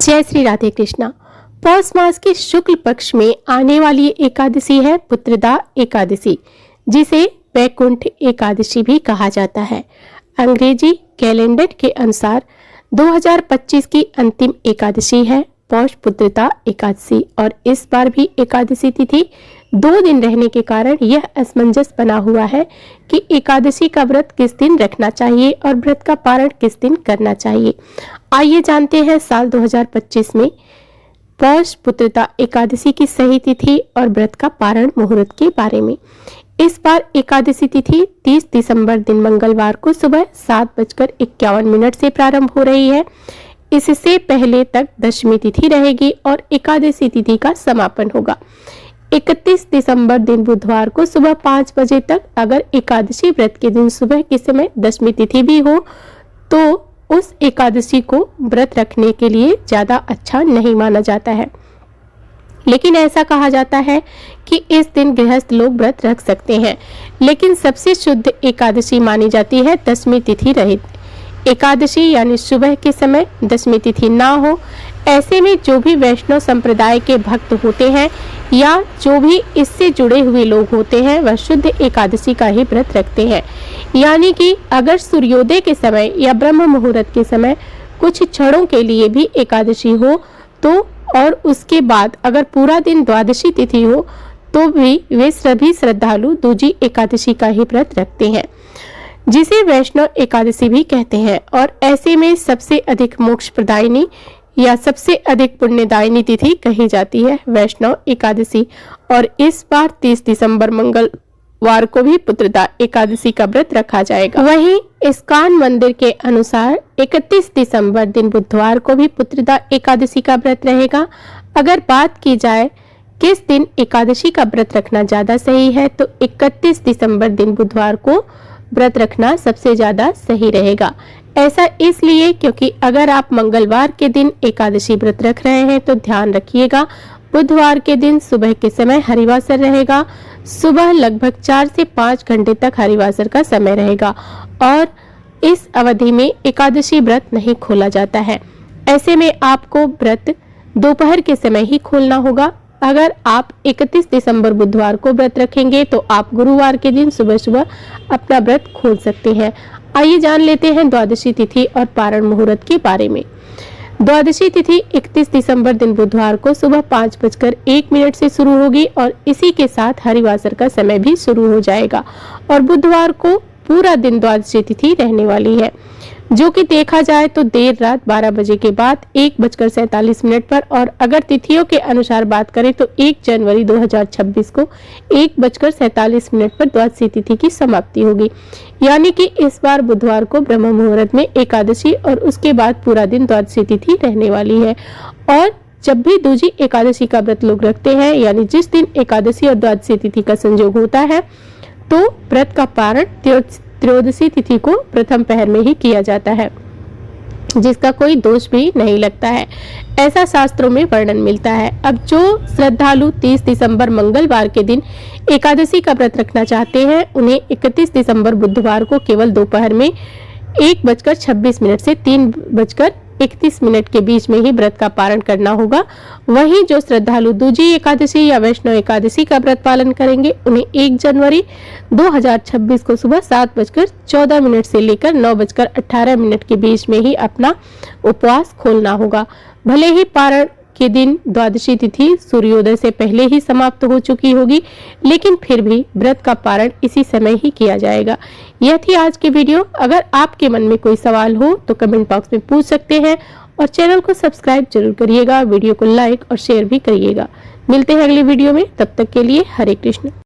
जय श्री राधे कृष्णा। पौष मास के शुक्ल पक्ष में आने वाली एकादशी है पुत्रदा एकादशी, जिसे वैकुंठ एकादशी भी कहा जाता है। अंग्रेजी कैलेंडर के अनुसार 2025 की अंतिम एकादशी है पौष पुत्रदा एकादशी, और इस बार भी एकादशी तिथि 2 दिन रहने के कारण यह असमंजस बना हुआ है कि एकादशी का व्रत किस दिन रखना चाहिए और व्रत का पारण किस दिन करना चाहिए। आइए जानते हैं साल 2025 में पौष पुत्रदा एकादशी की सही तिथि और व्रत का पारण मुहूर्त के बारे में। इस बार एकादशी तिथि 30 दिसंबर दिन मंगलवार को सुबह 7:51 से प्रारंभ हो रही है। इससे पहले तक दशमी तिथि रहेगी और एकादशी तिथि का समापन होगा 31 दिसंबर दिन बुधवार को सुबह 5 बजे तक। अगर एकादशी व्रत के दिन सुबह के समय दशमी तिथि भी हो तो उस एकादशी को व्रत रखने के लिए ज्यादा अच्छा नहीं माना जाता है, लेकिन ऐसा कहा जाता है कि इस दिन गृहस्थ लोग व्रत रख सकते हैं। लेकिन सबसे शुद्ध एकादशी मानी जाती है दशमी तिथि रहित एकादशी, यानी सुबह के समय दशमी तिथि ना हो। ऐसे में जो भी वैष्णव संप्रदाय के भक्त होते हैं या जो भी इससे जुड़े हुए लोग होते हैं वह शुद्ध एकादशी का ही व्रत रखते हैं। यानी कि अगर सूर्योदय के समय या ब्रह्म मुहूर्त के समय कुछ क्षणों के लिए भी एकादशी हो तो, और उसके बाद अगर पूरा दिन द्वादशी तिथि हो तो भी वे सभी श्रद्धालु दूजी एकादशी का ही व्रत रखते हैं, जिसे वैष्णव एकादशी भी कहते हैं। और ऐसे में सबसे अधिक मोक्ष प्रदायिनी या सबसे अधिक पुण्यदायिनी तिथि कही जाती है वैष्णव एकादशी। और इस बार 30 दिसंबर मंगलवार को भी पुत्रदा एकादशी का व्रत रखा जाएगा। वहीं इस्कॉन मंदिर के अनुसार 31 दिसंबर दिन बुधवार को भी पुत्रदा एकादशी का व्रत रहेगा। अगर बात की जाए किस दिन एकादशी का व्रत रखना ज्यादा सही है तो 31 दिसंबर दिन बुधवार को व्रत रखना सबसे ज्यादा सही रहेगा। ऐसा इसलिए क्योंकि अगर आप मंगलवार के दिन एकादशी व्रत रख रहे हैं तो ध्यान रखिएगा बुधवार के दिन सुबह के समय हरिवासर रहेगा। सुबह लगभग 4 से 5 घंटे तक हरिवासर का समय रहेगा और इस अवधि में एकादशी व्रत नहीं खोला जाता है। ऐसे में आपको व्रत दोपहर के समय ही खोलना होगा। अगर आप 31 दिसंबर बुधवार को व्रत रखेंगे तो आप गुरुवार के दिन सुबह सुबह अपना व्रत खोल सकते हैं। आइए जान लेते हैं द्वादशी तिथि और पारण मुहूर्त के बारे में। द्वादशी तिथि 31 दिसंबर दिन बुधवार को सुबह 5:01 से शुरू होगी और इसी के साथ हरिवासर का समय भी शुरू हो जाएगा और बुधवार को पूरा दिन द्वादशी तिथि रहने वाली है, जो कि देखा जाए तो देर रात 12 बजे के बाद 1:47 पर। और अगर तिथियों के अनुसार बात करें तो 1 जनवरी 2026 को 1:47 पर द्वादशी तिथि की समाप्ति होगी। यानी कि इस बार बुधवार को ब्रह्म मुहूर्त में एकादशी और उसके बाद पूरा दिन द्वादशी तिथि रहने वाली है। और जब भी दूजी एकादशी का व्रत लोग रखते हैं, यानी जिस दिन एकादशी और द्वादशी तिथि का संयोग होता है, तो व्रत का पारण त्रयोदशी तिथि को प्रथम पहर में ही किया जाता है, जिसका कोई दोष भी नहीं लगता है, ऐसा शास्त्रों में वर्णन मिलता है। अब जो श्रद्धालु 30 दिसंबर मंगलवार के दिन एकादशी का व्रत रखना चाहते हैं उन्हें 31 दिसंबर बुधवार को केवल दोपहर में 1:26 से 3:31 के बीच में ही व्रत का पारण करना होगा। वहीं जो श्रद्धालु दूजी एकादशी या वैष्णव एकादशी का व्रत पालन करेंगे उन्हें 1 जनवरी 2026 को सुबह 7:14 से लेकर 9:18 के बीच में ही अपना उपवास खोलना होगा। भले ही पारण के दिन द्वादशी तिथि सूर्योदय से पहले ही समाप्त हो चुकी होगी, लेकिन फिर भी व्रत का पारण इसी समय ही किया जाएगा। यह थी आज की वीडियो। अगर आपके मन में कोई सवाल हो तो कमेंट बॉक्स में पूछ सकते हैं और चैनल को सब्सक्राइब जरूर करिएगा, वीडियो को लाइक और शेयर भी करिएगा। मिलते हैं अगली वीडियो में, तब तक के लिए हरे कृष्ण।